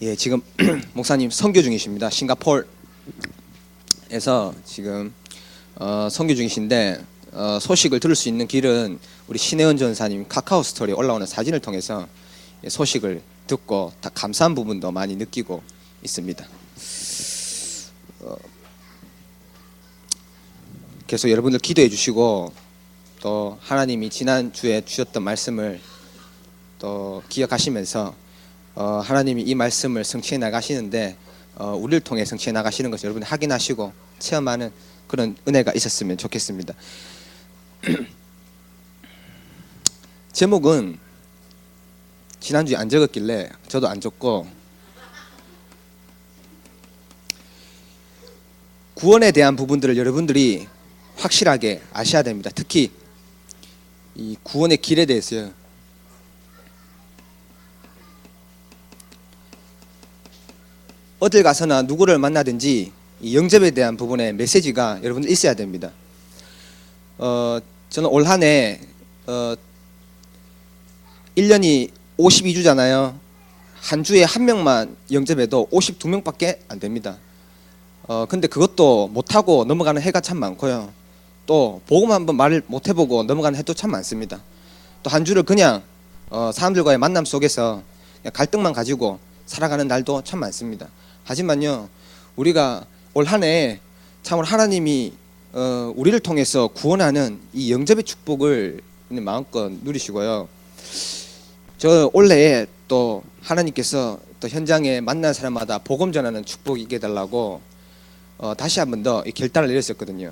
예, 지금 목사님 선교 중이십니다. 싱가포르에서 지금 선교 중이신데 소식을 들을 수 있는 길은 우리 신혜원 전사님 카카오 스토리에 올라오는 사진을 통해서 소식을 듣고 다 감사한 부분도 많이 느끼고 있습니다. 계속 여러분들 기도해 주시고 또 하나님이 지난주에 주셨던 말씀을 또 기억하시면서 하나님이 이 말씀을 성취해 나가시는데 우리를 통해 성취해 나가시는 것을 여러분이 확인하시고 체험하는 그런 은혜가 있었으면 좋겠습니다. 제목은 지난주에 안 적었길래 저도 안 적고 구원에 대한 부분들을 여러분들이 확실하게 아셔야 됩니다. 특히 이 구원의 길에 대해서요. 어딜 가서나 누구를 만나든지 이 영접에 대한 부분의 메시지가 여러분들 있어야 됩니다. 저는 올 한 해 1년이 52주잖아요. 한 주에 한 명만 영접해도 52명밖에 안 됩니다. 근데 그것도 못하고 넘어가는 해가 참 많고요. 또 복음 한번 말을 못 해보고 넘어가는 해도 참 많습니다. 또 한 주를 그냥 사람들과의 만남 속에서 그냥 갈등만 가지고 살아가는 날도 참 많습니다. 하지만요, 우리가 올 한 해 참으로 하나님이 우리를 통해서 구원하는 이 영접의 축복을 마음껏 누리시고요. 저 올해에 또 하나님께서 또 현장에 만난 사람마다 복음 전하는 축복이 있게 해달라고 다시 한 번 더 결단을 내렸었거든요.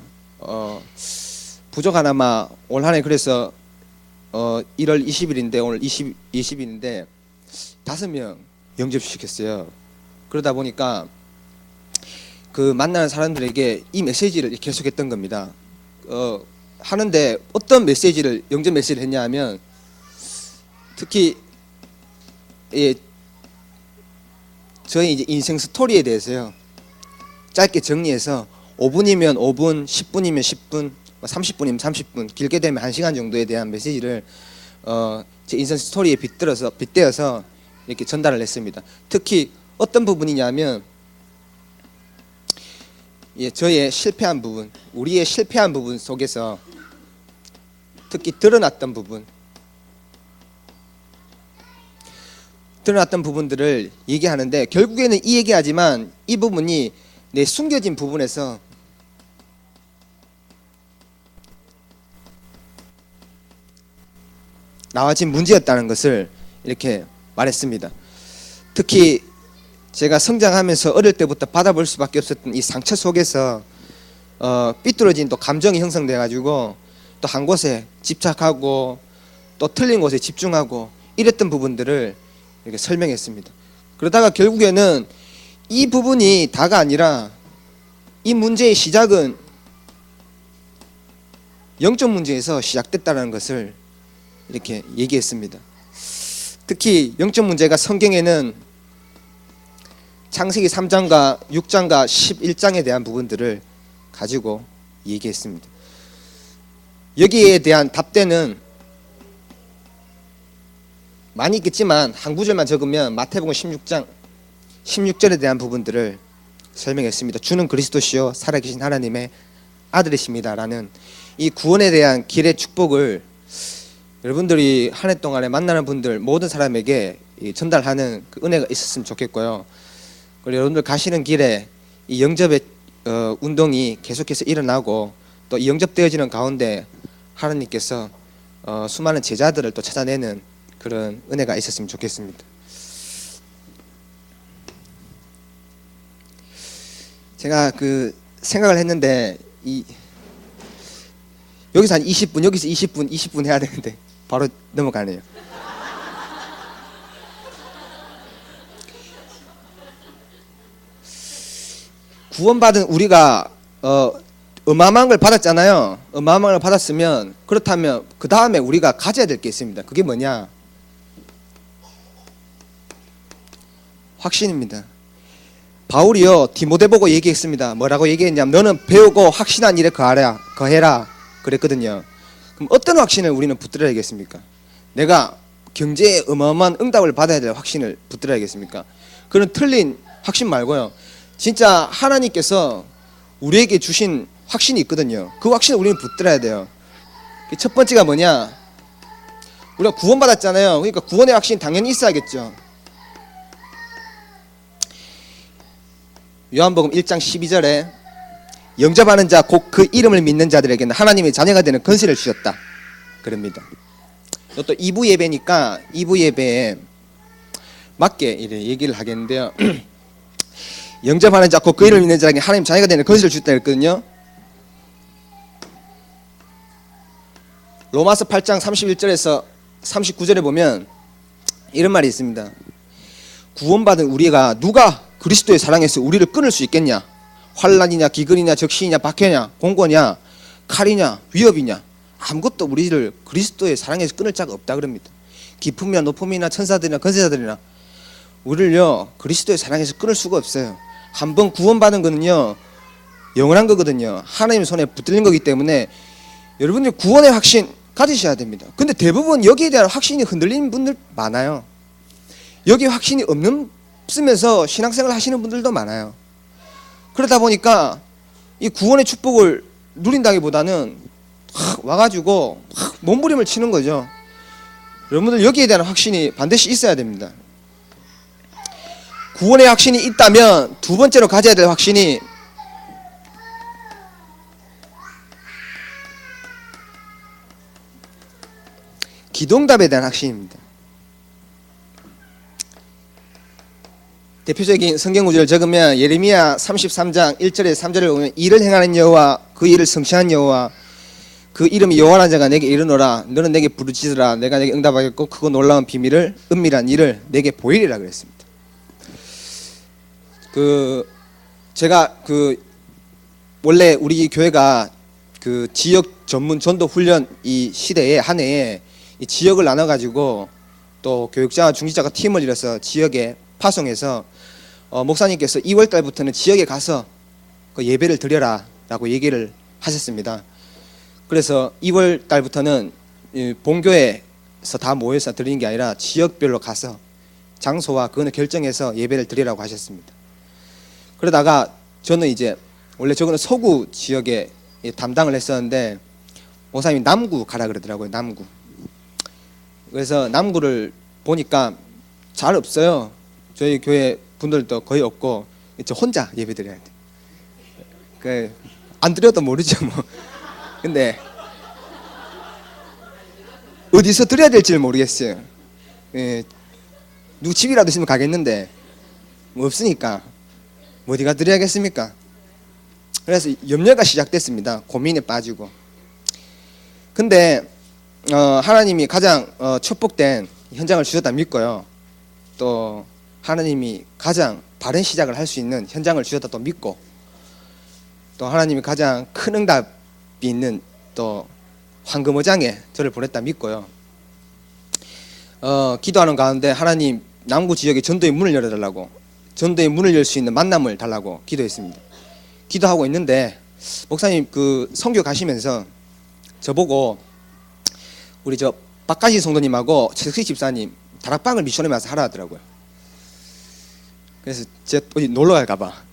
부족 하나마 올 한 해 그래서 1월 20일인데 오늘 20일인데 5명 영접시켰어요. 그러다 보니까 그 만나는 사람들에게 이 메시지를 계속했던 겁니다. 하는데 어떤 메시지를 영접 메시지를 했냐 하면 특히 저희 이제 인생 스토리에 대해서요 짧게 정리해서 5분이면 5분, 10분이면 10분, 30분이면 30분, 길게 되면 1시간 정도에 대한 메시지를 제 인생 스토리에 빗대어서 이렇게 전달을 했습니다. 특히 어떤 부분이냐면 저의 실패한 부분, 우리의 실패한 부분 속에서 특히 드러났던 부분들을 얘기하는데 결국에는 이 얘기하지만 이 부분이 내 숨겨진 부분에서 나와진 문제였다는 것을 이렇게 말했습니다. 특히 제가 성장하면서 어릴 때부터 받아볼 수밖에 없었던 이 상처 속에서 삐뚤어진 또 감정이 형성돼 가지고 또 한 곳에 집착하고 또 틀린 곳에 집중하고 이랬던 부분들을 이렇게 설명했습니다. 그러다가 결국에는 이 부분이 다가 아니라 이 문제의 시작은 영적 문제에서 시작됐다는 것을 이렇게 얘기했습니다. 특히 영적 문제가 성경에는 창세기 3장과 6장과 11장에 대한 부분들을 가지고 얘기했습니다. 여기에 대한 답대는 많이 있겠지만 한 구절만 적으면 마태복음 16장 16절에 대한 부분들을 설명했습니다. 주는 그리스도시요 살아계신 하나님의 아들이십니다 라는 이 구원에 대한 길의 축복을 여러분들이 한 해 동안에 만나는 분들 모든 사람에게 전달하는 그 은혜가 있었으면 좋겠고요. 그리고 여러분들 가시는 길에 이 영접의 운동이 계속해서 일어나고 또 이 영접되어지는 가운데 하나님께서 수많은 제자들을 또 찾아내는 그런 은혜가 있었으면 좋겠습니다. 제가 그 생각을 했는데 여기서 한 20분, 여기서 20분 해야 되는데 바로 넘어가네요. 구원받은 우리가 어마어마한 걸 받았잖아요. 어마어마한 걸 받았으면 그렇다면 그 다음에 우리가 가져야 될 게 있습니다. 그게 뭐냐? 확신입니다. 바울이요 디모데 보고 얘기했습니다. 뭐라고 얘기했냐면 너는 배우고 확신한 일에 거해라 그랬거든요. 그럼 어떤 확신을 우리는 붙들어야겠습니까? 내가 경제에 어마어마한 응답을 받아야 될 확신을 붙들어야겠습니까? 그런 틀린 확신 말고요. 진짜 하나님께서 우리에게 주신 확신이 있거든요. 그 확신을 우리는 붙들어야 돼요. 첫 번째가 뭐냐? 우리가 구원받았잖아요. 그러니까 구원의 확신이 당연히 있어야겠죠. 요한복음 1장 12절에 영접하는 자 곧 그 이름을 믿는 자들에게는 하나님의 자녀가 되는 권세를 주셨다 그럽니다. 또 2부 예배니까 2부 예배에 맞게 이래 얘기를 하겠는데요. 영접하는 자 곧 그 이름을 믿는 자에게 하나님 자녀가 되는 권세를 주셨다 그랬거든요. 로마서 8장 31절에서 39절에 보면 이런 말이 있습니다. 구원받은 우리가 누가 그리스도의 사랑에서 우리를 끊을 수 있겠냐? 환난이냐 기근이냐 적신이냐 박해냐 공고냐 칼이냐 위협이냐 아무것도 우리를 그리스도의 사랑에서 끊을 자가 없다 그럽니다. 기품이나 높음이나 천사들이나 권세자들이나 우리를요 그리스도의 사랑에서 끊을 수가 없어요. 한번 구원받은 거는요 영원한 거거든요. 하나님의 손에 붙들린 거기 때문에 여러분들 구원의 확신 가지셔야 됩니다. 근데 대부분 여기에 대한 확신이 흔들리는 분들 많아요. 여기 확신이 없으면서 신앙생활 하시는 분들도 많아요. 그러다 보니까 이 구원의 축복을 누린다기보다는 와가지고 몸부림을 치는 거죠. 여러분들 여기에 대한 확신이 반드시 있어야 됩니다. 구원의 확신이 있다면 두 번째로 가져야 될 확신이 기도응답에 대한 확신입니다. 대표적인 성경 구절을 적으면 예레미야 33장 1절에서 3절을 보면 일을 행하는 여호와 그 일을 성취하는 여호와 그 이름이 여호와라는 자가 내게 이르노라 너는 내게 부르짖으라 내가 내게 응답하겠고 크고 놀라운 비밀을 은밀한 일을 내게 보이리라 그랬습니다. 제가 원래 우리 교회가 그 지역 전문 전도 훈련 이 시대에 한 해에 이 지역을 나눠 가지고 또 교육자와 중지자가 팀을 이뤄서 지역에 파송해서 목사님께서 2월 달부터는 지역에 가서 그 예배를 드려라 라고 얘기를 하셨습니다. 그래서 2월 달부터는 본교회에서 다 모여서 드리는 게 아니라 지역별로 가서 장소와 그거는 결정해서 예배를 드리라고 하셨습니다. 그러다가 저는 이제 원래 저거는 서구 지역에 담당을 했었는데 목사님이 남구 가라 그러더라고요. 남구. 그래서 남구를 보니까 잘 없어요. 저희 교회 분들도 거의 없고 저 혼자 예배 드려야 돼. 안 드려도 모르죠 뭐. 근데 어디서 드려야 될지를 모르겠어요. 누구 집이라도 있으면 가겠는데 뭐 없으니까 어디가 드려야겠습니까? 그래서 염려가 시작됐습니다. 고민에 빠지고. 근데 하나님이 가장 축복된 현장을 주셨다 믿고요. 또 하나님이 가장 바른 시작을 할 수 있는 현장을 주셨다 또 믿고 또 하나님이 가장 큰 응답이 있는 또 황금어장에 저를 보냈다 믿고요. 기도하는 가운데 하나님 남구 지역에 전도의 문을 열어달라고 전도의 문을 열 수 있는 만남을 달라고 기도했습니다. 기도하고 있는데 목사님 그 선교 가시면서 저보고 우리 저 박가시 성도님하고 최석희 집사님 다락방을 미션에 와서 하라 하더라고요. 그래서 제가 어디 놀러 갈까봐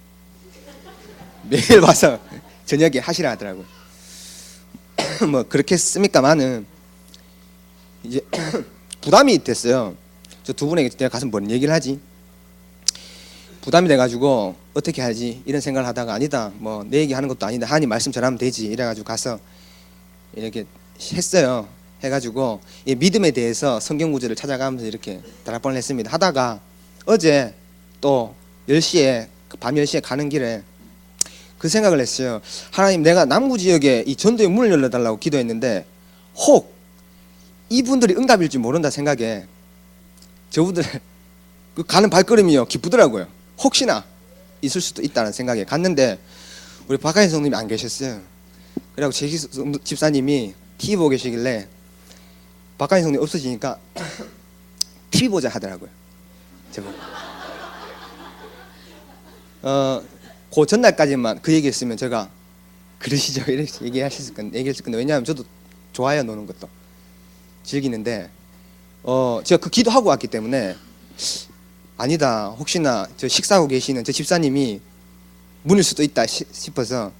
매일 와서 저녁에 하시라 하더라고요. 뭐 그렇게 했습니까만은 이제 부담이 됐어요. 저 두 분에게 내가 가서 뭔 얘기를 하지? 부담이 돼가지고 어떻게 하지 이런 생각을 하다가 아니다 뭐 내 얘기하는 것도 아닌데 하나님 말씀 전하면 되지 이래가지고 가서 이렇게 했어요. 해가지고 이 믿음에 대해서 성경 구절을 찾아가면서 이렇게 다락방을 했습니다. 하다가 어제 또 10시에 밤 10시에 가는 길에 그 생각을 했어요. 하나님 내가 남구 지역에 이 전도의 문을 열어달라고 기도했는데 혹 이분들이 응답일지 모른다 생각에 저분들 그 가는 발걸음이요 기쁘더라고요. 혹시나 있을 수도 있다는 생각에 갔는데 우리 박하인 성님이 안 계셨어요. 그래갖고 제 집사님이 TV 보고 계시길래 박하인 성님 없어지니까 TV 보자 하더라고요. 제가 그 전날까지만 그 얘기했으면 제가 그러시죠 이렇게 얘기했을 건데 왜냐하면 저도 좋아요 노는 것도 즐기는데 제가 그 기도하고 왔기 때문에 아니다, 혹시나 저 식사하고 계시는 저 집사님이 문일 수도 있다 싶어서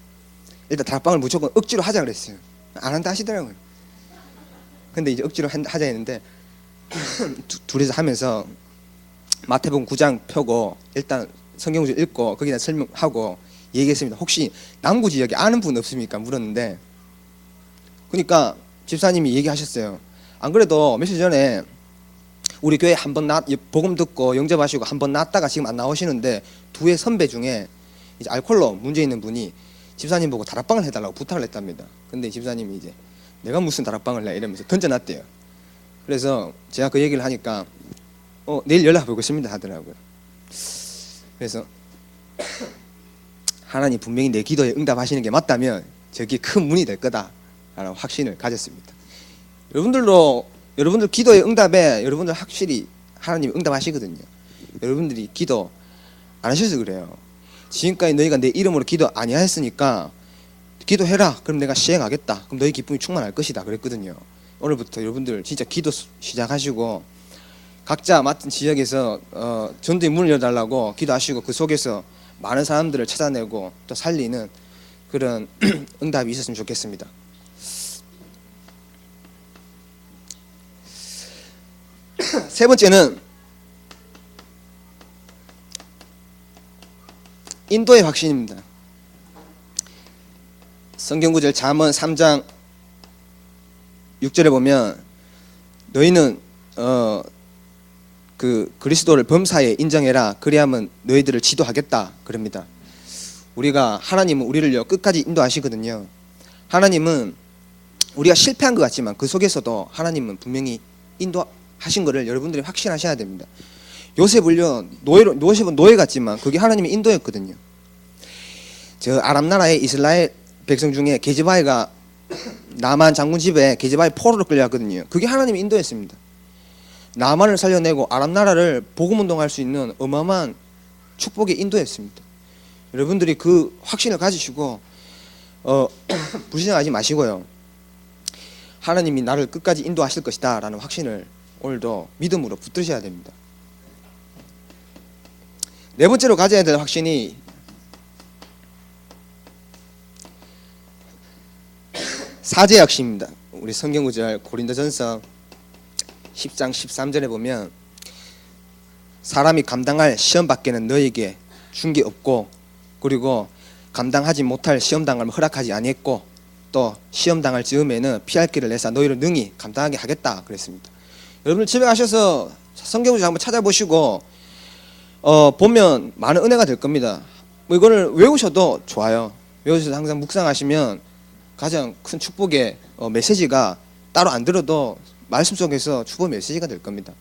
일단 다락방을 무조건 억지로 하자 그랬어요. 안 한다 하시더라고요. 근데 이제 억지로 하자 했는데 둘이서 하면서 마태복음 9장 펴고 일단 성경구절 읽고 거기다 설명하고 얘기했습니다. 혹시 남구 지역에 아는 분 없습니까? 물었는데 그러니까 집사님이 얘기하셨어요. 안 그래도 며칠 전에 우리 교회 한번 복음 듣고 영접하시고 한번 나왔다가 지금 안 나오시는데 두 회 선배 중에 이제 알코올로 문제 있는 분이 집사님 보고 다락방을 해달라고 부탁을 했답니다. 근데 집사님이 이제 내가 무슨 다락방을 내 이러면서 던져놨대요. 그래서 제가 그 얘기를 하니까 내일 연락 보겠습니다 하더라고요. 그래서 하나님 분명히 내 기도에 응답하시는 게 맞다면 저게 큰 문이 될 거다라는 확신을 가졌습니다. 여러분들 기도의 응답에 여러분들 확실히 하나님이 응답하시거든요. 여러분들이 기도 안 하셔서 그래요. 지금까지 너희가 내 이름으로 기도 아니하였으니까 기도해라. 그럼 내가 시행하겠다. 그럼 너희 기쁨이 충만할 것이다 그랬거든요. 오늘부터 여러분들 진짜 기도 시작하시고 각자 맡은 지역에서 전도의 문을 열어달라고 기도하시고 그 속에서 많은 사람들을 찾아내고 또 살리는 그런 응답이 있었으면 좋겠습니다. 세 번째는 인도의 확신입니다. 성경구절 잠언 3장 6절에 보면 너희는 그 그리스도를 범사에 인정해라. 그리하면 너희들을 지도하겠다 그럽니다. 하나님은 우리를요 끝까지 인도하시거든요. 하나님은 우리가 실패한 것 같지만 그 속에서도 하나님은 분명히 인도하신 것을 여러분들이 확신하셔야 됩니다. 요셉은 노예 같지만 그게 하나님의 인도였거든요. 저 아람 나라의 이스라엘 백성 중에 게즈바이가 나만 장군 집에 게즈바이 포로로 끌려갔거든요. 그게 하나님의 인도였습니다. 나만을 살려내고 아람 나라를 복음운동할 수 있는 어마어마한 축복의 인도였습니다. 여러분들이 그 확신을 가지시고 불신하지 마시고요. 하나님이 나를 끝까지 인도하실 것이다 라는 확신을 오늘도 믿음으로 붙드셔야 됩니다. 네 번째로 가져야 될 확신이 사죄의 확신입니다. 우리 성경구절 고린도전서 10장 13절에 보면 사람이 감당할 시험 밖에는 너에게 준 게 없고 그리고 감당하지 못할 시험 당함을 허락하지 아니했고 또 시험 당할 즈음에는 피할 길을 내사 너희를 능히 감당하게 하겠다 그랬습니다. 여러분들 집에 가셔서 성경구절 한번 찾아보시고 보면 많은 은혜가 될 겁니다. 이거를 외우셔도 좋아요. 외우셔서 항상 묵상하시면 가장 큰 축복의 메시지가 따로 안 들어도 말씀 속에서 축복 메시지가 될 겁니다.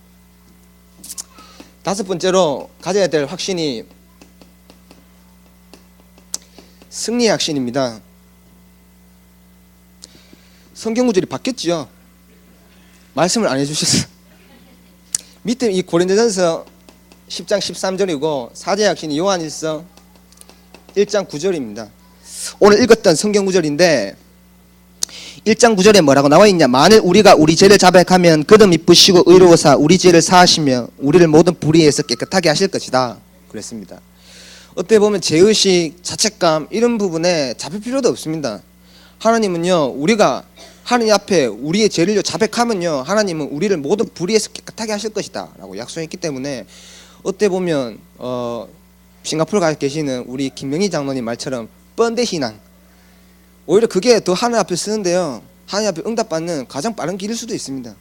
다섯 번째로 가져야 될 확신이 승리의 확신입니다. 성경구절이 바뀌었죠. 말씀을 안 해주셨어요. 밑에 이 고린도전서 10장 13절이고 사죄의 확신이 요한일서 1장 9절입니다. 오늘 읽었던 성경구절인데 1장 9절에 뭐라고 나와 있냐? 만일 우리가 우리 죄를 자백하면 그도 미쁘시고 의로우사 우리 죄를 사하시며 우리를 모든 불의에서 깨끗하게 하실 것이다 그랬습니다. 어떻게 보면 죄의식, 자책감 이런 부분에 잡힐 필요도 없습니다. 하나님은요 우리가 하나님 앞에 우리의 죄를 자백하면요 하나님은 우리를 모든 불의에서 깨끗하게 하실 것이다 라고 약속했기 때문에 어떻게 보면 싱가포르 가 계시는 우리 김명희 장로님 말처럼 뻔대 신앙 오히려 그게 더 하나님 앞에 쓰는데요 하나님 앞에 응답받는 가장 빠른 길일 수도 있습니다.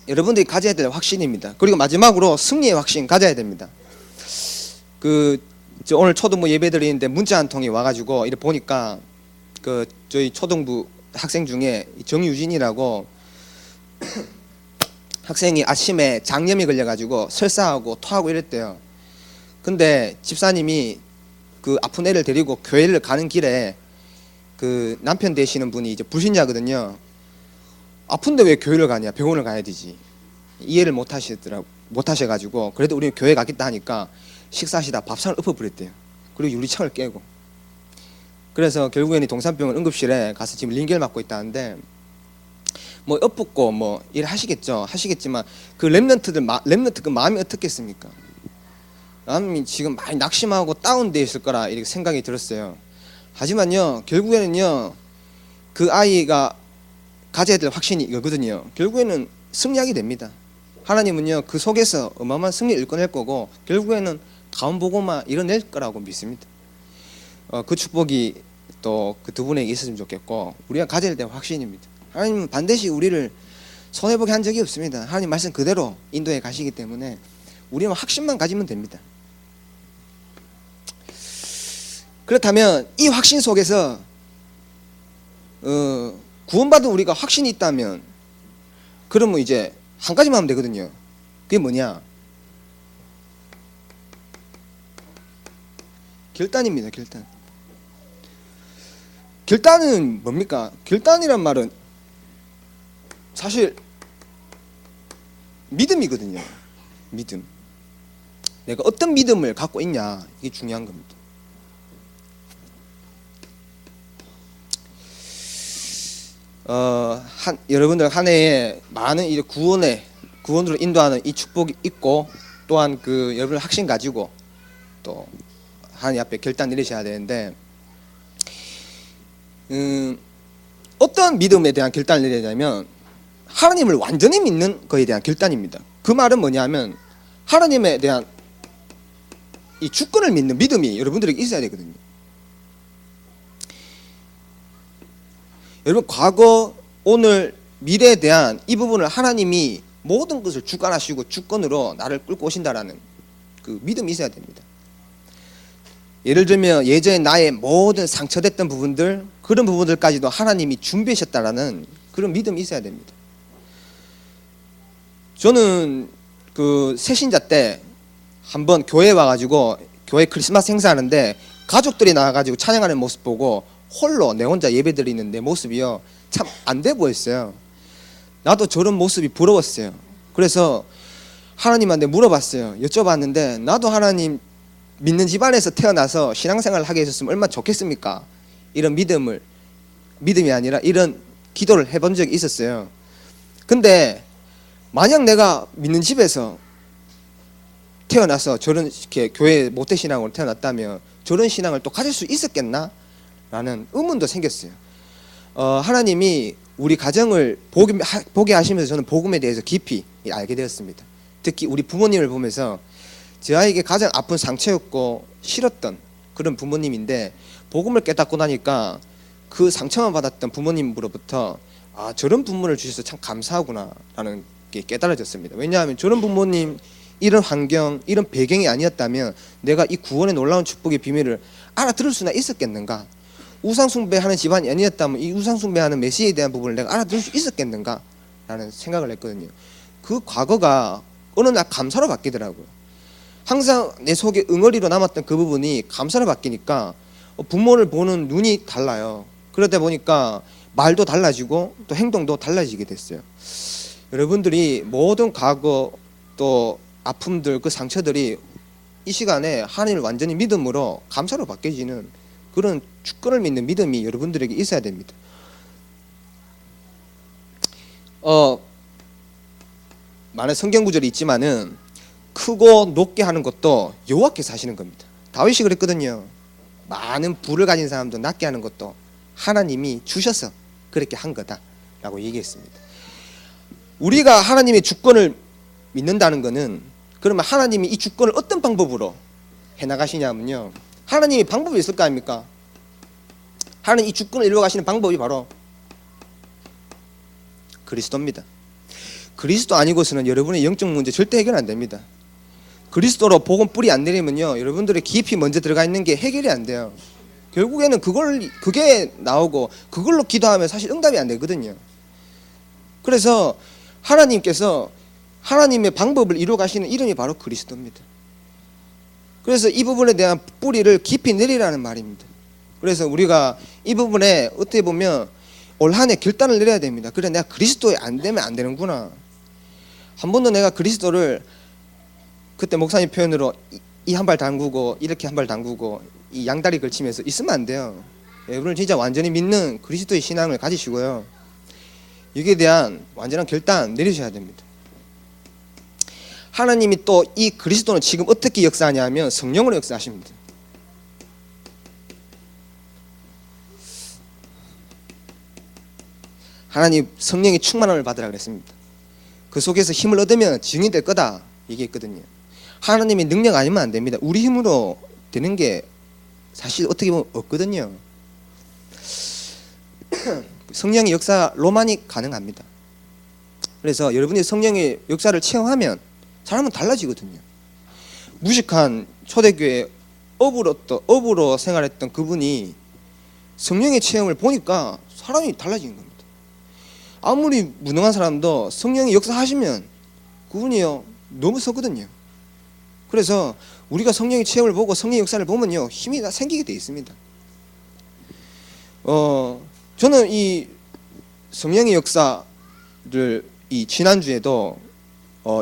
여러분들이 가져야 될 확신입니다. 그리고 마지막으로 승리의 확신 가져야 됩니다. 오늘 초등부 예배 드리는데 문자 한 통이 와가지고 이렇게 보니까 저희 초등부 학생 중에 정유진이라고 학생이 아침에 장염이 걸려가지고 설사하고 토하고 이랬대요. 근데 집사님이 그 아픈 애를 데리고 교회를 가는 길에 그 남편 되시는 분이 이제 불신자거든요. 아픈데 왜 교회를 가냐? 병원을 가야 되지. 이해를 못 하셔가지고 그래도 우리 교회 가겠다 하니까 식사하시다 밥상을 엎어버렸대요. 그리고 유리창을 깨고. 그래서 결국에는 동산병원 응급실에 가서 지금 링겔 맞고 있다는데 뭐 엿붙고 뭐 일 하시겠지만 그 렘넌트 그 마음이 어떻겠습니까? 마음이 지금 많이 낙심하고 다운돼 있을 거라 이렇게 생각이 들었어요. 하지만요, 결국에는요, 그 아이가 가져야 될 확신이 이거거든요. 결국에는 승리하게 됩니다. 하나님은요, 그 속에서 어마어마한 승리를 일궈낼 거고 결국에는 다음 보고만 이뤄낼 거라고 믿습니다. 그 축복이 또 그 두 분에게 있었으면 좋겠고, 우리가 가져야 될 확신입니다. 하나님은 반드시 우리를 손해보게 한 적이 없습니다. 하나님 말씀 그대로 인도해 가시기 때문에 우리는 확신만 가지면 됩니다. 그렇다면 이 확신 속에서 구원받은 우리가 확신이 있다면, 그러면 이제 한 가지만 하면 되거든요. 그게 뭐냐? 결단입니다. 결단. 결단은 뭡니까? 결단이란 말은 사실 믿음이거든요. 믿음. 내가 어떤 믿음을 갖고 있냐, 이게 중요한 겁니다. 여러분들 한 해에 많은 이 구원으로 인도하는 이 축복이 있고, 또한 그 여러분들 확신 가지고 또 하나님 앞에 결단 내리셔야 되는데, 어떤 믿음에 대한 결단을 내려야 되냐면 하나님을 완전히 믿는 것에 대한 결단입니다. 그 말은 뭐냐면 하나님에 대한 이 주권을 믿는 믿음이 여러분들에게 있어야 되거든요. 여러분, 과거, 오늘, 미래에 대한 이 부분을 하나님이 모든 것을 주관하시고 주권으로 나를 끌고 오신다라는 그 믿음이 있어야 됩니다. 예를 들면 예전에 나의 모든 상처됐던 부분들, 그런 부분들까지도 하나님이 준비하셨다라는 그런 믿음이 있어야 됩니다. 저는 그 새신자 때 한번 교회에 와가지고 교회 크리스마스 행사하는데 가족들이 나와가지고 찬양하는 모습 보고 홀로 내 혼자 예배드리는 내 모습이요, 참 안 돼 보였어요. 나도 저런 모습이 부러웠어요. 그래서 하나님한테 물어봤어요. 여쭤봤는데, 나도 하나님 믿는 집안에서 태어나서 신앙생활을 하게 해줬으면 얼마나 좋겠습니까? 이런 믿음이 아니라 이런 기도를 해본 적이 있었어요. 근데 만약 내가 믿는 집에서 태어나서 저런 이렇게 교회 모태신앙으로 태어났다면 저런 신앙을 또 가질 수 있었겠나? 라는 의문도 생겼어요. 하나님이 우리 가정을 보게 하시면서 저는 복음에 대해서 깊이 알게 되었습니다. 특히 우리 부모님을 보면서 제 아이에게 가장 아픈 상처였고 싫었던 그런 부모님인데, 복음을 깨닫고 나니까 그 상처만 받았던 부모님으로부터 저런 부모를 주셔서 참 감사하구나 라는 게 깨달아졌습니다. 왜냐하면 저런 부모님, 이런 환경, 이런 배경이 아니었다면 내가 이 구원의 놀라운 축복의 비밀을 알아들을 수나 있었겠는가? 우상숭배하는 집안이 아니었다면 이 우상숭배하는 메시아에 대한 부분을 내가 알아들을 수 있었겠는가? 라는 생각을 했거든요. 그 과거가 어느 날 감사로 바뀌더라고요. 항상 내 속에 응어리로 남았던 그 부분이 감사로 바뀌니까 부모를 보는 눈이 달라요. 그러다 보니까 말도 달라지고 또 행동도 달라지게 됐어요. 여러분들이 모든 과거 또 아픔들, 그 상처들이 이 시간에 하나님을 완전히 믿음으로 감사로 바뀌어지는 그런 주권을 믿는 믿음이 여러분들에게 있어야 됩니다. 많은 성경 구절이 있지만은 크고 높게 하는 것도 여호와께서 하시는 겁니다. 다윗이 그랬거든요. 많은 부를 가진 사람도 낮게 하는 것도 하나님이 주셔서 그렇게 한 거다라고 얘기했습니다. 우리가 하나님의 주권을 믿는다는 것은, 그러면 하나님이 이 주권을 어떤 방법으로 해나가시냐면요, 하나님이 방법이 있을 거 아닙니까? 하나님 이 주권을 이루어 가시는 방법이 바로 그리스도입니다. 그리스도 아니고서는 여러분의 영적 문제 절대 해결 안 됩니다. 그리스도로 복음 뿌리 안 내리면요, 여러분들의 깊이 먼저 들어가 있는 게 해결이 안 돼요. 결국에는 그게 나오고 그걸로 기도하면 사실 응답이 안 되거든요. 그래서 하나님께서 하나님의 방법을 이루어 가시는 이름이 바로 그리스도입니다. 그래서 이 부분에 대한 뿌리를 깊이 내리라는 말입니다. 그래서 우리가 이 부분에 어떻게 보면 올 한 해 결단을 내려야 됩니다. 그래, 내가 그리스도에 안 되면 안 되는구나. 한 번도 내가 그리스도를, 그때 목사님 표현으로 이 한 발 담그고 이렇게 한 발 담그고 이 양다리 걸치면서 있으면 안 돼요. 여러분은 진짜 완전히 믿는 그리스도의 신앙을 가지시고요, 여기에 대한 완전한 결단 내리셔야 됩니다. 하나님이 또 이 그리스도는 지금 어떻게 역사하냐면 성령으로 역사하십니다. 하나님 성령의 충만함을 받으라 그랬습니다. 그 속에서 힘을 얻으면 증인이 될 거다 얘기했거든요. 하나님의 능력 아니면 안 됩니다. 우리 힘으로 되는 게 사실 어떻게 보면 없거든요. 성령의 역사로만이 가능합니다. 그래서 여러분이 성령의 역사를 체험하면 사람은 달라지거든요. 무식한 초대교회 업으로 생활했던 그분이 성령의 체험을 보니까 사람이 달라지는 겁니다. 아무리 무능한 사람도 성령이 역사하시면 그분이요 너무 서거든요. 그래서 우리가 성령의 체험을 보고 성령의 역사를 보면요 힘이 다 생기게 돼 있습니다. 저는 이 성령의 역사를 이 지난주에도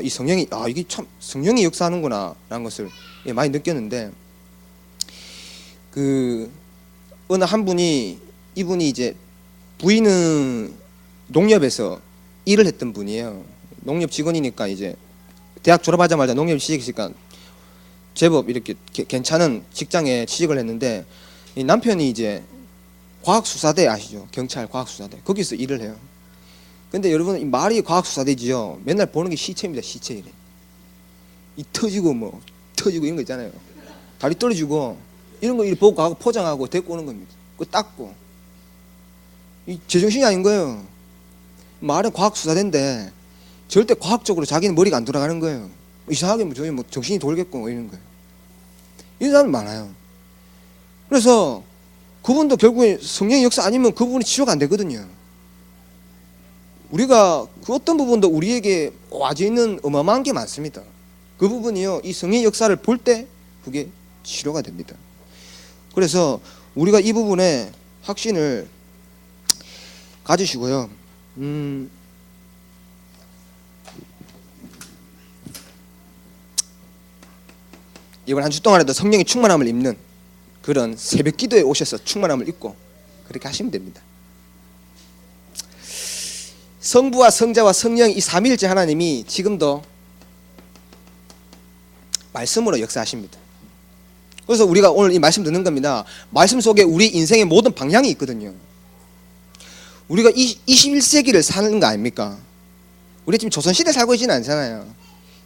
이 성령이 이게 참 성령이 역사하는구나 라는 것을 많이 느꼈는데, 그 어느 한 분이 이분이 이제 부인은 농협에서 일을 했던 분이에요. 농협 직원이니까 이제 대학 졸업하자마자 농협 취직했으니까 제법 이렇게 괜찮은 직장에 취직을 했는데, 이 남편이 이제 과학수사대 아시죠? 경찰 과학수사대 거기서 일을 해요. 근데 여러분 이 말이 과학수사대지요. 맨날 보는 게 시체입니다. 시체 이래. 이 터지고 뭐 터지고 이런 거 있잖아요. 다리 떨어지고 이런 거 이렇게 보고 가고 포장하고 데리고 오는 겁니다. 그거 닦고. 이 제정신이 아닌 거예요. 말은 과학수사대인데 절대 과학적으로 자기는 머리가 안 돌아가는 거예요. 이상하게 뭐 저희 뭐 정신이 돌겠고 뭐 이런 거예요. 이런 사람 많아요. 그래서 그분도 결국에 성령의 역사 아니면 그분이 치료가 안 되거든요. 우리가 그 어떤 부분도 우리에게 와져 있는 어마어마한 게 많습니다. 그 부분이요 이 성령의 역사를 볼 때 그게 치료가 됩니다. 그래서 우리가 이 부분에 확신을 가지시고요. 이번 한 주 동안에도 성령의 충만함을 입는 그런 새벽 기도에 오셔서 충만함을 입고 그렇게 하시면 됩니다. 성부와 성자와 성령 이 삼위일체 하나님이 지금도 말씀으로 역사하십니다. 그래서 우리가 오늘 이 말씀 듣는 겁니다. 말씀 속에 우리 인생의 모든 방향이 있거든요. 우리가 21세기를 사는 거 아닙니까? 우리 지금 조선시대에 살고 있지는 않잖아요.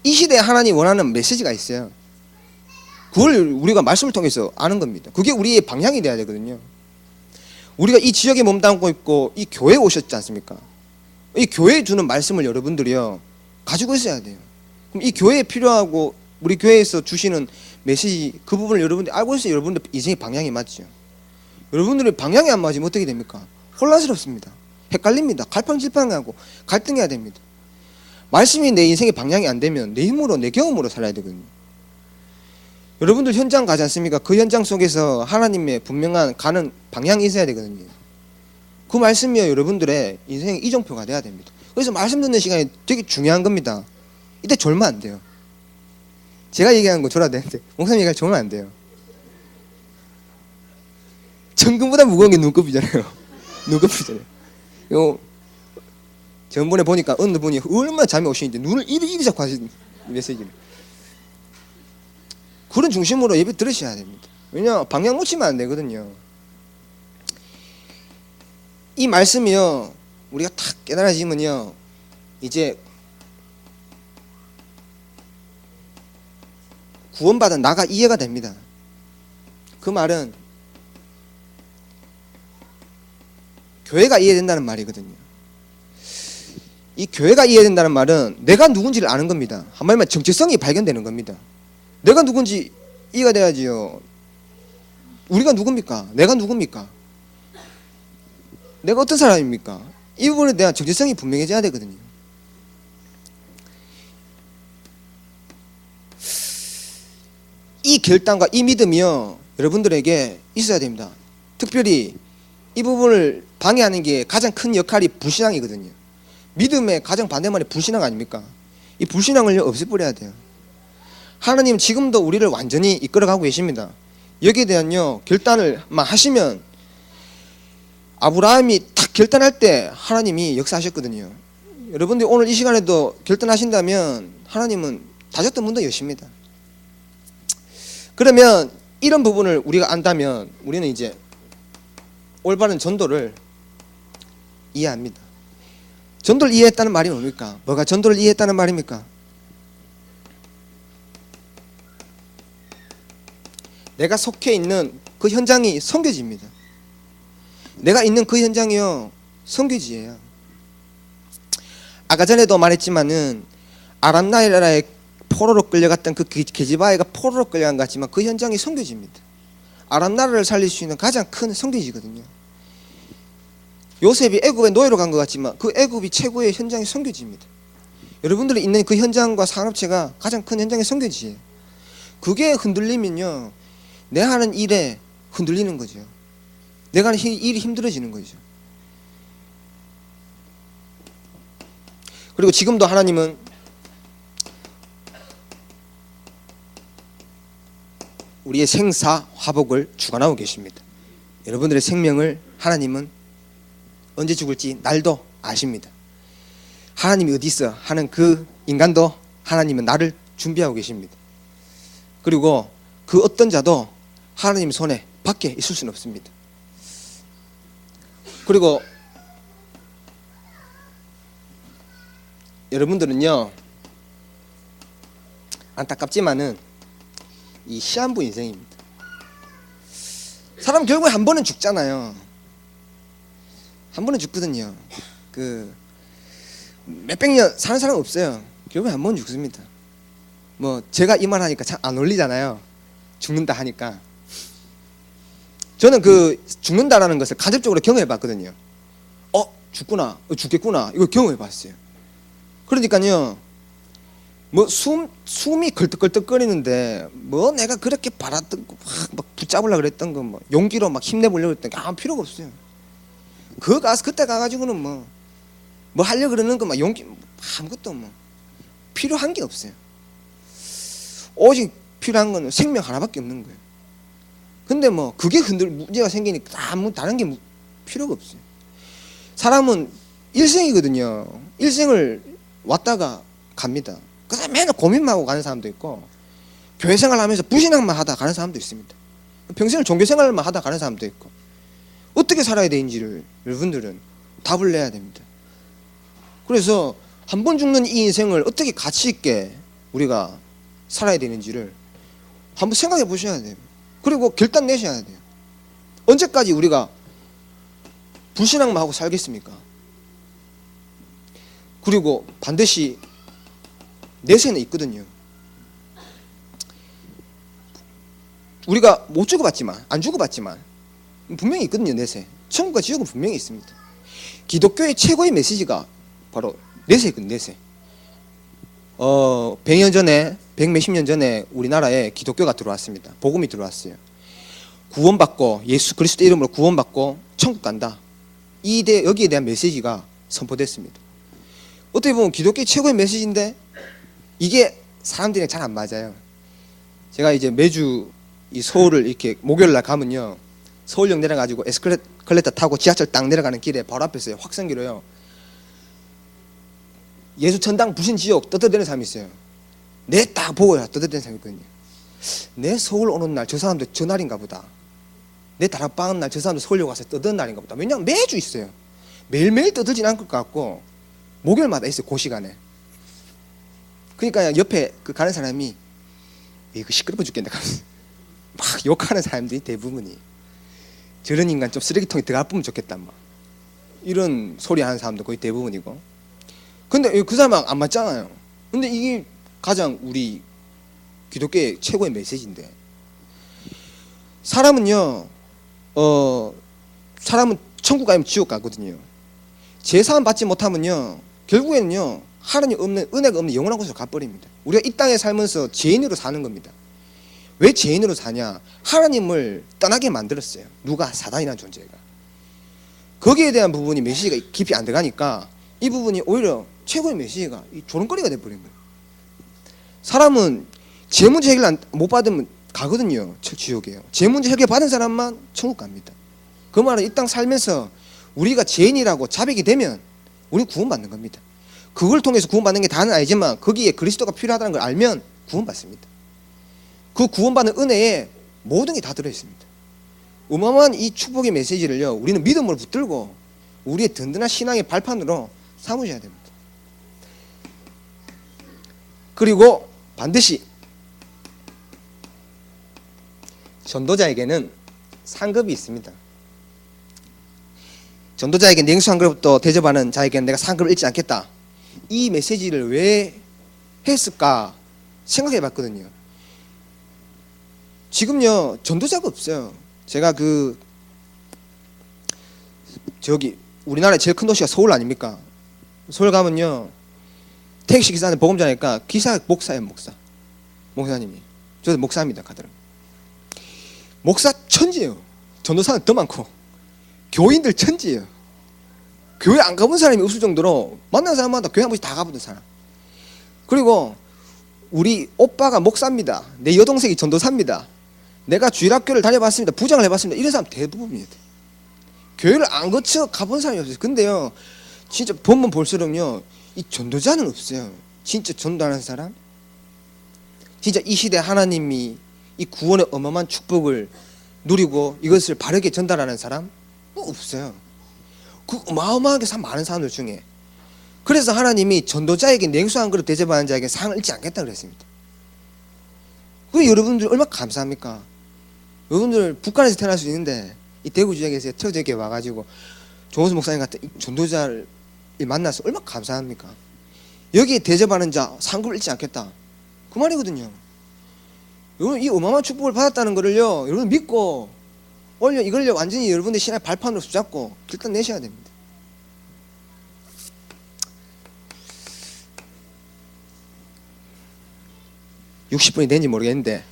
이 시대에 하나님이 원하는 메시지가 있어요. 그걸 우리가 말씀을 통해서 아는 겁니다. 그게 우리의 방향이 돼야 되거든요. 우리가 이 지역에 몸담고 있고 이 교회에 오셨지 않습니까? 이 교회에 주는 말씀을 여러분들이요 가지고 있어야 돼요. 그럼 이 교회에 필요하고 우리 교회에서 주시는 메시지 그 부분을 여러분들이 알고 있어야 여러분들 인생의 방향이 맞죠. 여러분들이 방향이 안 맞으면 어떻게 됩니까? 혼란스럽습니다. 헷갈립니다. 갈팡질팡하고 갈등해야 됩니다. 말씀이 내 인생의 방향이 안 되면 내 힘으로 내 경험으로 살아야 되거든요. 여러분들 현장 가지 않습니까? 그 현장 속에서 하나님의 분명한 가는 방향이 있어야 되거든요. 그 말씀이요 여러분들의 인생의 이정표가 돼야 됩니다. 그래서 말씀 듣는 시간이 되게 중요한 겁니다. 이때 졸면 안 돼요. 제가 얘기하는 거 졸아야 되는데 목사님 얘기할 졸면 안 돼요. 천금보다 무거운 게 눈곱이잖아요. 눈곱이잖아요. 요 전번에 보니까 어느 분이 얼마나 잠이 오시는데 눈을 이리 자꾸 하시는 메시지를. 그런 중심으로 예배 들으셔야 됩니다. 왜냐 방향 놓치면 안 되거든요. 이 말씀이요 우리가 탁 깨달아지면요 이제 구원받은 나가 이해가 됩니다. 그 말은 교회가 이해된다는 말이거든요. 이 교회가 이해된다는 말은 내가 누군지를 아는 겁니다. 한마디만 정체성이 발견되는 겁니다. 내가 누군지 이해가 돼야지요. 우리가 누굽니까? 내가 누굽니까? 내가 어떤 사람입니까? 이 부분에 대한 정체성이 분명해져야 되거든요. 이 결단과 이 믿음이요 여러분들에게 있어야 됩니다. 특별히 이 부분을 방해하는 게 가장 큰 역할이 불신앙이거든요. 믿음의 가장 반대말이 불신앙 아닙니까? 이 불신앙을 없애버려야 돼요. 하나님은 지금도 우리를 완전히 이끌어가고 계십니다. 여기에 대한요 결단을 하시면 아브라함이 탁 딱 결단할 때 하나님이 역사하셨거든요. 여러분들 오늘 이 시간에도 결단하신다면 하나님은 닫았던 문도 여십니다. 그러면 이런 부분을 우리가 안다면 우리는 이제 올바른 전도를 이해합니다. 전도를 이해했다는 말이 뭡니까? 뭐가 전도를 이해했다는 말입니까? 내가 속해 있는 그 현장이 선교지입니다. 내가 있는 그 현장이요 선교지예요. 아까 전에도 말했지만은 아람 나라의 포로로 끌려갔던 그 게지바에가 포로로 끌려간 것 같지만 그 현장이 선교지입니다. 아람 나라를 살릴 수 있는 가장 큰 선교지거든요. 요셉이 애굽에 노예로 간 것 같지만 그 애굽이 최고의 현장이 선교지입니다. 여러분들이 있는 그 현장과 산업체가 가장 큰 현장의 선교지예요. 그게 흔들리면요 내 하는 일에 흔들리는 거죠. 내가 하는 일이 힘들어지는 거죠. 그리고 지금도 하나님은 우리의 생사 화복을 주관하고 계십니다. 여러분들의 생명을 하나님은 언제 죽을지 날도 아십니다. 하나님이 어디 있어 하는 그 인간도 하나님은 나를 준비하고 계십니다. 그리고 그 어떤 자도 하나님 손에 밖에 있을 수는 없습니다. 그리고 여러분들은요 안타깝지만은 이 시한부 인생입니다. 사람 결국에 한 번은 죽잖아요. 한 번은 죽거든요. 그 몇백 년 사는 사람 없어요. 결국에 한 번 죽습니다. 뭐 제가 이 말 하니까 참 안 어울리잖아요. 죽는다 하니까. 저는 그 죽는다라는 것을 간접적으로 경험해 봤거든요. 죽구나, 죽겠구나 이걸 경험해 봤어요. 그러니까요 뭐 숨이 걸떡걸떡거리는데 뭐 내가 그렇게 바랐던 거 막 붙잡으려고 그랬던 거 뭐 용기로 막 힘내보려고 했던 게 아무 필요가 없어요. 그때 가가지고는 뭐 하려고 그러는 거 막 용기 아무것도 뭐 필요한 게 없어요. 오직 필요한 거는 생명 하나밖에 없는 거예요. 근데 뭐 그게 문제가 생기니까 아무 다른 게 필요가 없어요. 사람은 일생이거든요. 일생을 왔다가 갑니다. 그래서 맨날 고민만 하고 가는 사람도 있고 교회 생활하면서 부신앙만 하다 가는 사람도 있습니다. 평생을 종교 생활만 하다 가는 사람도 있고 어떻게 살아야 되는지를 여러분들은 답을 내야 됩니다. 그래서 한 번 죽는 이 인생을 어떻게 가치 있게 우리가 살아야 되는지를 한번 생각해 보셔야 돼요. 그리고 결단 내셔야 돼요. 언제까지 우리가 불신앙만 하고 살겠습니까? 그리고 반드시 내세는 있거든요. 우리가 못 죽어봤지만 안 죽어봤지만 분명히 있거든요. 내세. 천국과 지옥은 분명히 있습니다. 기독교의 최고의 메시지가 바로 내세거든요. 내세. 100년 전에 100몇십 년 전에 우리나라에 기독교가 들어왔습니다. 복음이 들어왔어요. 구원받고 예수 그리스도 이름으로 구원받고 천국 간다. 여기에 대한 메시지가 선포됐습니다. 어떻게 보면 기독교의 최고의 메시지인데 이게 사람들이랑 잘 안 맞아요. 제가 이제 매주 이 서울을 이렇게 목요일날 가면요 서울역 내려가지고 에스컬레이터 타고 지하철 딱 내려가는 길에 바로 앞에 있어요. 확성기로요 예수 천당 부신 지옥 떠들대는 사람이 있어요. 내 딱 보고요 떠들대는 사람이 있거든요. 내 서울 오는 날 저 사람들 저 날인가 보다. 내 다락방은 날 저 사람들 서울역 와서 떠드는 날인가 보다. 왜냐하면 매주 있어요. 매일매일 떠들진 않을 것 같고 목요일마다 있어요. 그 시간에. 그러니까 옆에 그 가는 사람이 이거 시끄러워 죽겠네 막 욕하는 사람들이 대부분이 저런 인간 좀 쓰레기통에 들어가 보면 좋겠다 막 이런 소리 하는 사람도 거의 대부분이고. 근데 그 사람은 안 맞잖아요. 근데 이게 가장 우리 기독교의 최고의 메시지인데 사람은요 사람은 천국 가면 지옥 가거든요. 제사함 받지 못하면요 결국에는요 하나님 없는 은혜가 없는 영원한 곳으로 가버립니다. 우리가 이 땅에 살면서 죄인으로 사는 겁니다. 왜 죄인으로 사냐? 하나님을 떠나게 만들었어요. 누가? 사단이라는 존재가. 거기에 대한 부분이 메시지가 깊이 안 들어가니까 이 부분이 오히려 최고의 메시지가 조롱거리가 돼버린 거예요. 사람은 제 문제 해결 못 받으면 가거든요. 지옥이에요. 제 문제 해결 받은 사람만 천국 갑니다. 그 말은 이 땅 살면서 우리가 죄인이라고 자백이 되면 우리는 구원받는 겁니다. 그걸 통해서 구원받는 게 다는 아니지만 거기에 그리스도가 필요하다는 걸 알면 구원받습니다. 그 구원받는 은혜에 모든 게 다 들어있습니다. 어마어마한 이 축복의 메시지를요, 우리는 믿음으로 붙들고 우리의 든든한 신앙의 발판으로 삼으셔야 됩니다. 그리고 반드시 전도자에게는 상급이 있습니다. 전도자에게 냉수 한 그릇도 대접하는 자에게는 내가 상급을 잃지 않겠다. 이 메시지를 왜 했을까 생각해 봤거든요. 지금요, 전도자가 없어요. 제가 저기 우리나라의 제일 큰 도시가 서울 아닙니까? 서울 가면요, 택시 기사한테 복음 전하니까 기사 목사예요. 목사님이. 저도 목사입니다. 가더라고요. 목사 천지예요. 전도사는 더 많고 교인들 천지예요. 교회 안 가본 사람이 없을 정도로 만난 사람마다 교회 한 번씩 다 가보던 사람. 그리고 우리 오빠가 목사입니다. 내 여동생이 전도사입니다. 내가 주일학교를 다녀봤습니다. 부장을 해봤습니다. 이런 사람 대부분입니다. 교회를 안 거쳐 가본 사람이 없어요. 근데요, 진짜 보면 볼수록요, 이 전도자는 없어요. 진짜 전도하는 사람, 진짜 이 시대 하나님이 이 구원의 어마어마한 축복을 누리고 이것을 바르게 전달하는 사람 없어요. 그 어마어마하게 참 많은 사람들 중에. 그래서 하나님이 전도자에게 냉수 한 그릇 대접하는 자에게 상을 잃지 않겠다 그랬습니다. 그 여러분들 얼마나 감사합니까? 여러분들 북한에서 태어날 수 있는데 이 대구 지역에서 태어지게 와가지고 조원수 목사님 같은 이 전도자를 만나서 얼마나 감사합니까? 여기에 대접하는 자 상급을 잃지 않겠다, 그 말이거든요. 여러분, 이 어마어마한 축복을 받았다는 거를요, 여러분 믿고 이걸요 완전히 여러분의 신앙의 발판으로 붙잡고 일단 내셔야 됩니다. (60분이) 된지 모르겠는데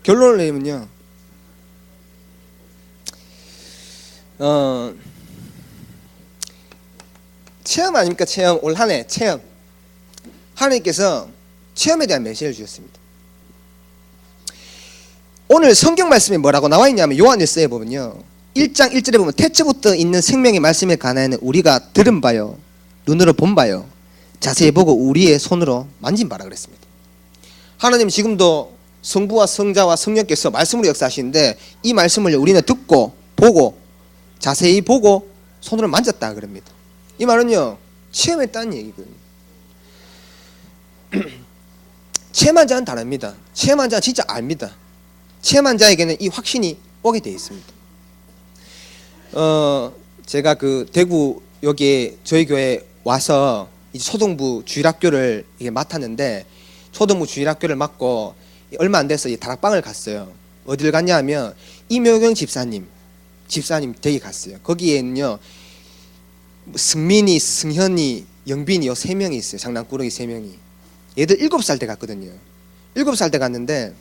결론을 내면요, 체험 아닙니까? 체험. 올 한 해 체험. 하나님께서 체험에 대한 메시지를 주셨습니다. 오늘 성경 말씀이 뭐라고 나와 있냐면 요한일서에 보면요, 1장 1절에 보면 태초부터 있는 생명의 말씀에 관하여는 우리가 들은 바요, 눈으로 본 바요, 자세히 보고 우리의 손으로 만진 바라 그랬습니다. 하나님 지금도 성부와 성자와 성령께서 말씀으로 역사하시는데 이 말씀을 우리는 듣고 보고 자세히 보고 손으로 만졌다 그럽니다. 이 말은요, 체험했다는 얘기거든요. 체험한 자는 다릅니다. 체험한 자는 진짜 압니다. 체험한 자에게는 이 확신이 오게 되어 있습니다. 제가 대구 여기에 저희 교회에 와서 이제 초등부 주일학교를 이게 맡았는데, 초등부 주일학교를 맡고 얼마 안 돼서 다락방을 갔어요. 어디를 갔냐 하면 임효경 집사님 댁에 갔어요. 거기에는요, 승민이, 승현이, 영빈이 요 3명이 있어요. 장난꾸러기 3명이. 얘들 7살 때 갔거든요. 7살 때 갔는데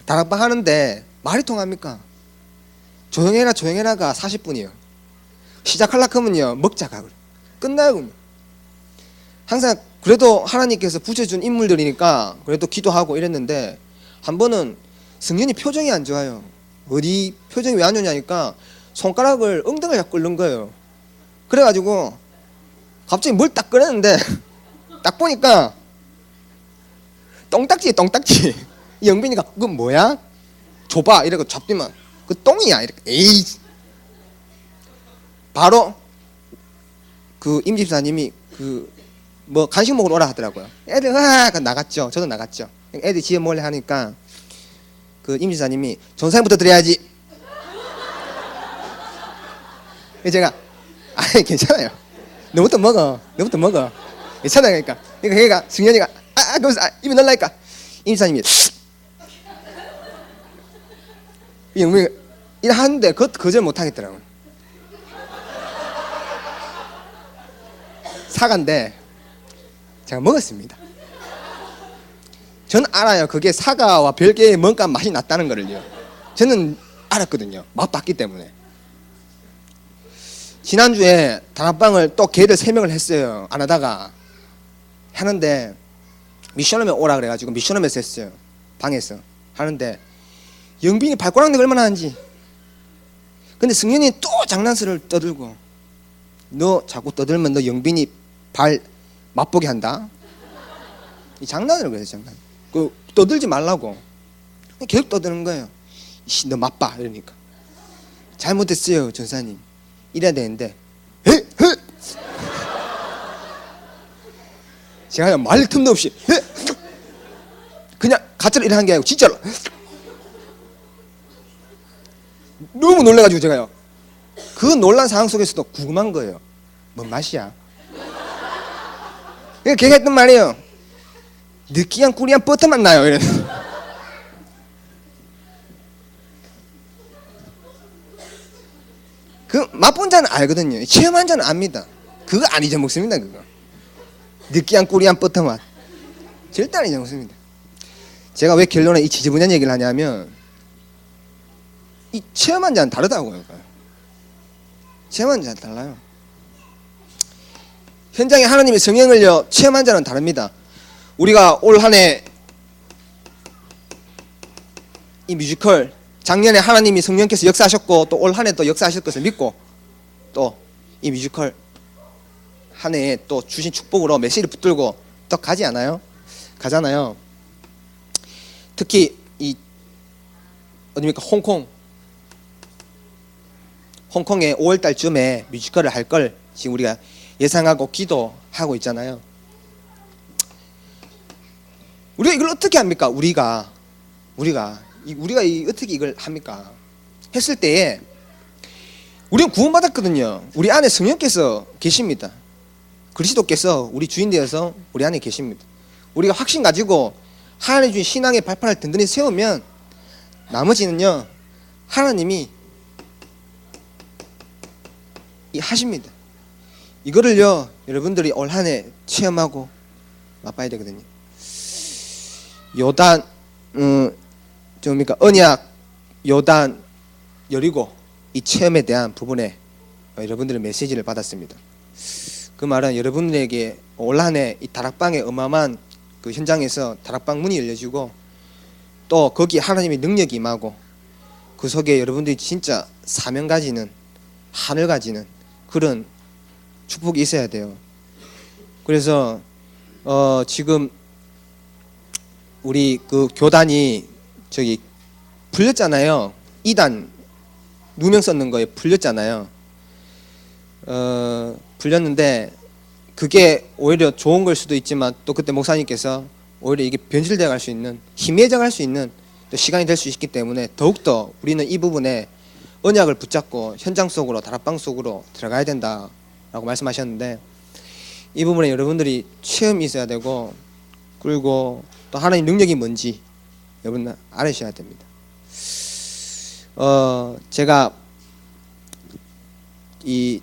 다락방 하는데 말이 통합니까? 조용해라가 40분이요. 시작하려고 하면요, 먹자 가. 끝나요. 그러면. 항상 그래도 하나님께서 붙여준 인물들이니까 그래도 기도하고 이랬는데, 한 번은 승현이 표정이 안 좋아요. 어디 표정이 왜 안 좋냐니까 손가락을 엉덩이에 잡고 끓는 거예요. 그래가지고 갑자기 뭘 딱 꺼냈는데 딱 보니까 똥딱지. 영빈이가 그건 뭐야? 줘봐 이러고 잡더만 그 똥이야 이렇게. 에이. 바로 임 집사님이 뭐 간식 먹으러 오라 하더라고요. 애들 나갔죠. 저도 나갔죠. 애들 집에 몰래 하니까 임 집사님이 전사님부터 드려야지. 제가 괜찮아요. 너부터 먹어. 괜찮아요. 그러니까 걔가 승현이가 거기서 입에 넣으라니까 임 집사님이 영민이 이래 하는데 거절 못 하겠더라고요. 사과인데 제가 먹었습니다. 저는 알아요. 그게 사과와 별개의 뭔가 맛이 났다는 거를요. 저는 알았거든요. 맛봤기 때문에. 지난주에 다락방을 또 걔들 3명을 했어요. 안 하다가 하는데 미션홈에 오라 그래가지고 미션홈에서 했어요. 방에서 하는데 영빈이 발꼬락내가 얼마나 하는지. 근데 승현이 또 장난스를 떠들고 너 자꾸 떠들면 너 영빈이 발 맛보게 한다. 이 장난을 그래요, 장난. 그 떠들지 말라고. 계속 떠드는 거예요. 이씨, 너 맛봐 이러니까. 잘못했어요, 전사님. 이래야 되는데. 제가 말 틈도 없이 그냥 가짜로 이래 한 게 아니고 진짜로 너무 놀라가지고 제가요. 그 놀란 상황 속에서도 궁금한 거예요. 뭔 맛이야? 그러니까 걔가 했던 말이에요. 느끼한 꾸리한 버터만 나요. 이래. 그 맛본 자는 알거든요. 체험한 자는 압니다. 그거 안 잊어먹습니다. 그거 느끼한 꾸리한 버터 맛 절대 안 잊어먹습니다. 제가 왜 결론에 이 지지분yan 얘기를 하냐면 이 체험한 자는 다르다고요. 체험한 자는 달라요. 현장에 하나님의 성령을요 체험한 자는 다릅니다. 우리가 올 한 해 이 뮤지컬 작년에 하나님이 성령께서 역사하셨고 또 올 한 해 또 역사하실 것을 믿고 또 이 뮤지컬 한 해에 또 주신 축복으로 메시지를 붙들고 또 가지 않아요? 가잖아요. 특히 이 어디입니까? 홍콩에 5월달쯤에 뮤지컬을 할 걸 지금 우리가 예상하고 기도하고 있잖아요. 우리가 이걸 어떻게 합니까? 우리가 어떻게 이걸 합니까? 했을 때에 우리는 구원받았거든요. 우리 안에 성령께서 계십니다. 그리스도께서 우리 주인 되어서 우리 안에 계십니다. 우리가 확신 가지고 하나님 주신 신앙의 발판을 든든히 세우면 나머지는요 하나님이 하십니다. 이거를요 여러분들이 올 한 해 체험하고 맛봐야 되거든요. 요단 언약, 요단, 여리고 이 체험에 대한 부분에 여러분들의 메시지를 받았습니다. 그 말은 여러분들에게 올 한 해 이 다락방의 어마어마한 그 현장에서 다락방 문이 열려지고 또 거기 하나님의 능력이 임하고 그 속에 여러분들이 진짜 사명 가지는 하늘 가지는 그런 축복이 있어야 돼요. 그래서 지금 우리 그 교단이 저기 풀렸잖아요. 2단 누명 썼는 거에 풀렸잖아요. 풀렸는데 그게 오히려 좋은 걸 수도 있지만 또 그때 목사님께서 오히려 이게 변질되어 갈 수 있는 희미해져 갈 수 있는 또 시간이 될 수 있기 때문에 더욱더 우리는 이 부분에 언약을 붙잡고 현장 속으로 다락방 속으로 들어가야 된다라고 말씀하셨는데 이 부분에 여러분들이 체험이 있어야 되고 그리고 또 하나님 능력이 뭔지 여러분 알으셔야 됩니다. 제가 이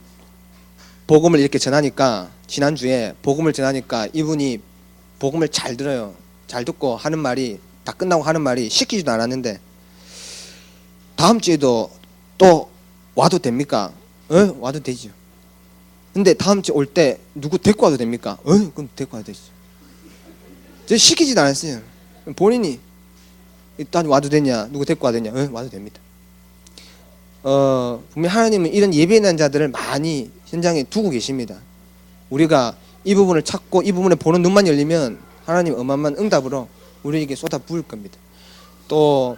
복음을 이렇게 전하니까 지난주에 복음을 전하니까 이분이 복음을 잘 들어요. 잘 듣고 하는 말이 다 끝나고 하는 말이 시키지도 않았는데 다음 주에도 또 와도 됩니까? 와도 되죠. 근데 다음 주에 올 때 누구 데리고 와도 됩니까? 그럼 데리고 와도 되죠. 저 시키지도 않았어요. 본인이 일단 와도 되냐, 누구 데리고 와도 되냐, 와도 됩니다. 분명 하나님은 이런 예배하는 자들을 많이 현장에 두고 계십니다. 우리가 이 부분을 찾고 이 부분에 보는 눈만 열리면 하나님 어마어마한 응답으로 우리에게 쏟아 부을 겁니다. 또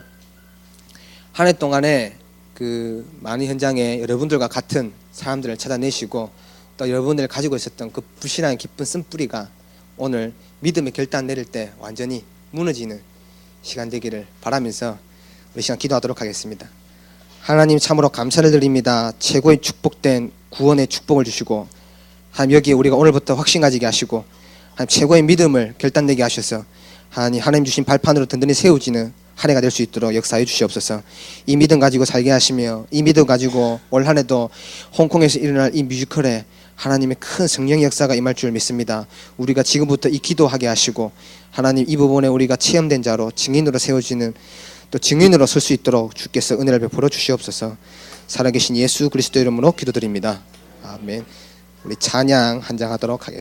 한 해 동안에 그 많은 현장에 여러분들과 같은 사람들을 찾아내시고 또 여러분들이 가지고 있었던 그 불신앙의 깊은 쓴뿌리가 오늘 믿음의 결단 내릴 때 완전히 무너지는 시간 되기를 바라면서 우리 시간 기도하도록 하겠습니다. 하나님 참으로 감사를 드립니다. 최고의 축복된 구원의 축복을 주시고 하나님 여기에 우리가 오늘부터 확신 가지게 하시고 하나님 최고의 믿음을 결단내게 하셔서 하나님 주신 발판으로 든든히 세워지는 한 해가 될 수 있도록 역사해 주시옵소서. 이 믿음 가지고 살게 하시며 이 믿음 가지고 올 한 해도 홍콩에서 일어날 이 뮤지컬에 하나님의 큰 성령의 역사가 임할 줄 믿습니다. 우리가 지금부터 이 기도하게 하시고 하나님 이 부분에 우리가 체험된 자로 증인으로 세워지는 또 증인으로 설 수 있도록 주께서 은혜를 베풀어 주시옵소서. 살아계신 예수 그리스도 이름으로 기도드립니다. 아멘. 우리 찬양 한장 하도록 하겠습니다.